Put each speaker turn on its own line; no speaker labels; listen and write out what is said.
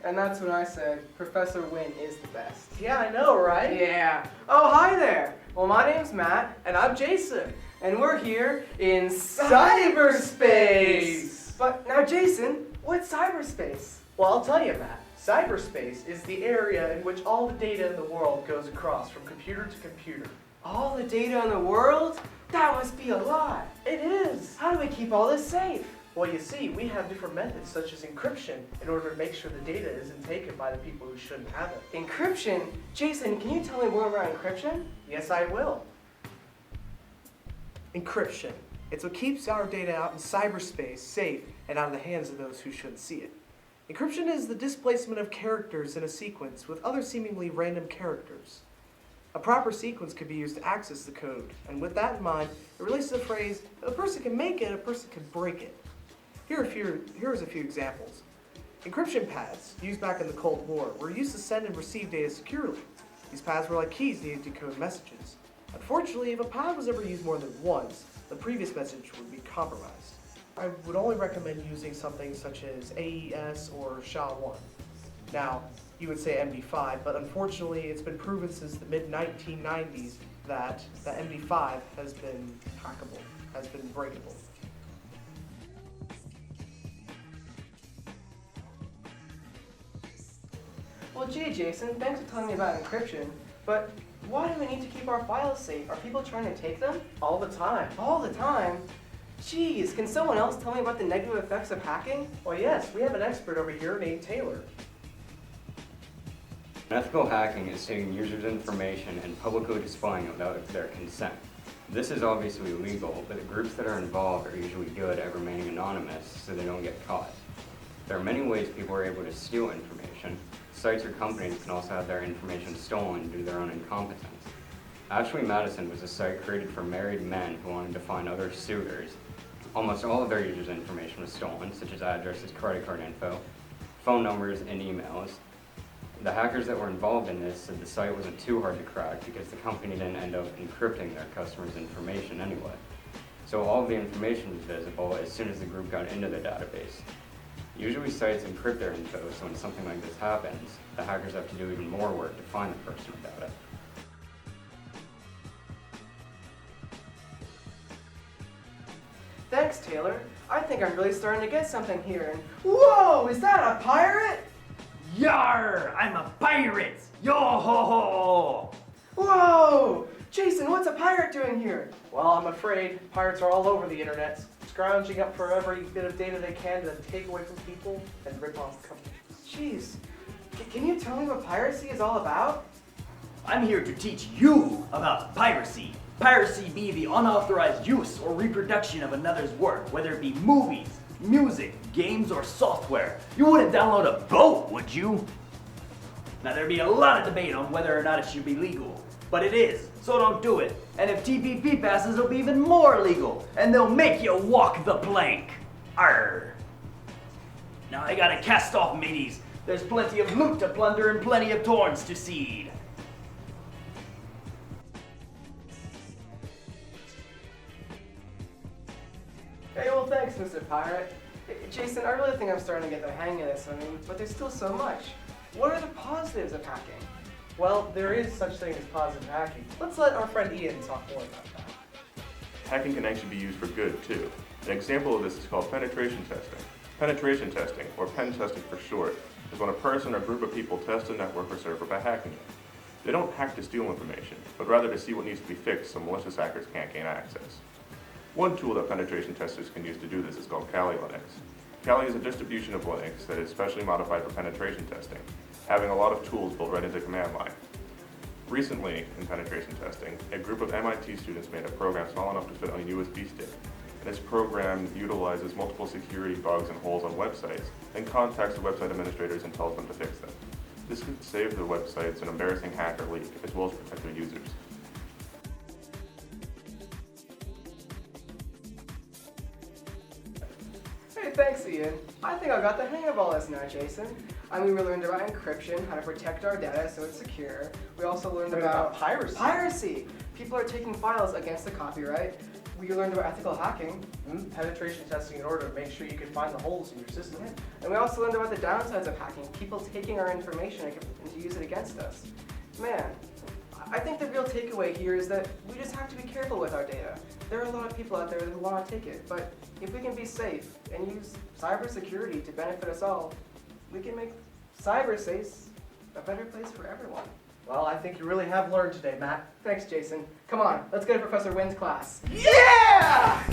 And that's when I said Professor Wynn is the best.
Yeah, I know, right?
Yeah. Oh, hi there. Well, my name's Matt,
And I'm Jason.
and we're here in cyberspace. But now, Jason, what's cyberspace?
Well, I'll tell you, Matt. Cyberspace is the area in which all the data in the world goes across from computer to computer.
All the data in the world? That must be a lot.
It is.
How do we keep all this safe?
Well, you see, we have different methods such as encryption in order to make sure the data isn't taken by the people who shouldn't have it.
Encryption? Jason, can you tell me more about encryption?
Yes, I will. Encryption. It's what keeps our data out in cyberspace safe and out of the hands of those who shouldn't see it. Encryption is the displacement of characters in a sequence with other seemingly random characters. A proper sequence could be used to access the code, and with that in mind, it relates to the phrase, if a person can make it, a person can break it. Here's a few examples. Encryption paths, used back in the Cold War, were used to send and receive data securely. These paths were like keys needed to decode messages. Unfortunately, if a path was ever used more than once, the previous message would be compromised. I would only recommend using something such as AES or SHA-1. Now, you would say MD5, but unfortunately it's been proven since the mid-1990s that the MD5 has been hackable, has been breakable.
Well, gee, Jason, thanks for telling me about encryption, but why do we need to keep our files safe? Are people trying to take them?
All the time.
All the time? Jeez, can someone else tell me about the negative effects of hacking?
Well, yes, we have an expert over here named Taylor.
Unethical hacking is taking users' information and publicly displaying it without their consent. This is obviously illegal, but the groups that are involved are usually good at remaining anonymous so they don't get caught. There are many ways people are able to steal information. Sites or companies can also have their information stolen due to their own incompetence. Ashley Madison was a site created for married men who wanted to find other suitors. Almost all of their users' information was stolen, such as addresses, credit card info, phone numbers, and emails. The hackers that were involved in this said the site wasn't too hard to crack because the company didn't end up encrypting their customers' information anyway. So all of the information was visible as soon as the group got into the database. Usually sites encrypt their info, so when something like this happens, the hackers have to do even more work to find the personal data.
Thanks, Taylor. I think I'm really starting to get something here. And whoa, is that a pirate?
Yar! I'm a pirate! Yo ho ho!
Whoa! Jason, what's a pirate doing here?
Well, I'm afraid pirates are all over the internet, scrounging up for every bit of data they can to take away from people and rip off companies.
Jeez, can you tell me what piracy is all about?
I'm here to teach you about piracy. Piracy be the unauthorized use or reproduction of another's work, whether it be movies, music, games, or software. You wouldn't download a boat, would you? Now there'd be a lot of debate on whether or not it should be legal, but it is, so don't do it. And if TPP passes, it'll be even more legal, and they'll make you walk the plank. Arr! Now I gotta cast off, mateys. There's plenty of loot to plunder and plenty of thorns to seed.
Hey, well, thanks, Mr. Pirate. Jason, I really think I'm starting to get the hang of this, but there's still so much. What are the positives of hacking?
Well, there is such thing as positive hacking. Let's let our friend Ian talk more about that.
Hacking can actually be used for good, too. An example of this is called penetration testing. Penetration testing, or pen testing for short, is when a person or group of people test a network or server by hacking it. They don't hack to steal information, but rather to see what needs to be fixed so malicious hackers can't gain access. One tool that penetration testers can use to do this is called Kali Linux. Kali is a distribution of Linux that is specially modified for penetration testing, having a lot of tools built right into command line. Recently, in penetration testing, a group of MIT students made a program small enough to fit on a USB stick. And this program utilizes multiple security bugs and holes on websites, and contacts the website administrators and tells them to fix them. This could save the websites an embarrassing hack or leak, as well as protect their users.
Hey, thanks, Ian. I think I got the hang of all this now, Jason. We learned about encryption, how to protect our data so it's secure. We also learned about
piracy.
Piracy! People are taking files against the copyright. We learned about ethical hacking.
Penetration testing in order to make sure you can find the holes in your system.
And we also learned about the downsides of hacking, people taking our information and to use it against us. Man, I think the real takeaway here is that we just have to be careful with our data. There are a lot of people out there who want to take it, but if we can be safe and use cybersecurity to benefit us all, we can make cyberspace a better place for everyone.
Well, I think you really have learned today, Matt.
Thanks, Jason. Come on, let's go to Professor Wynn's class.
Yeah!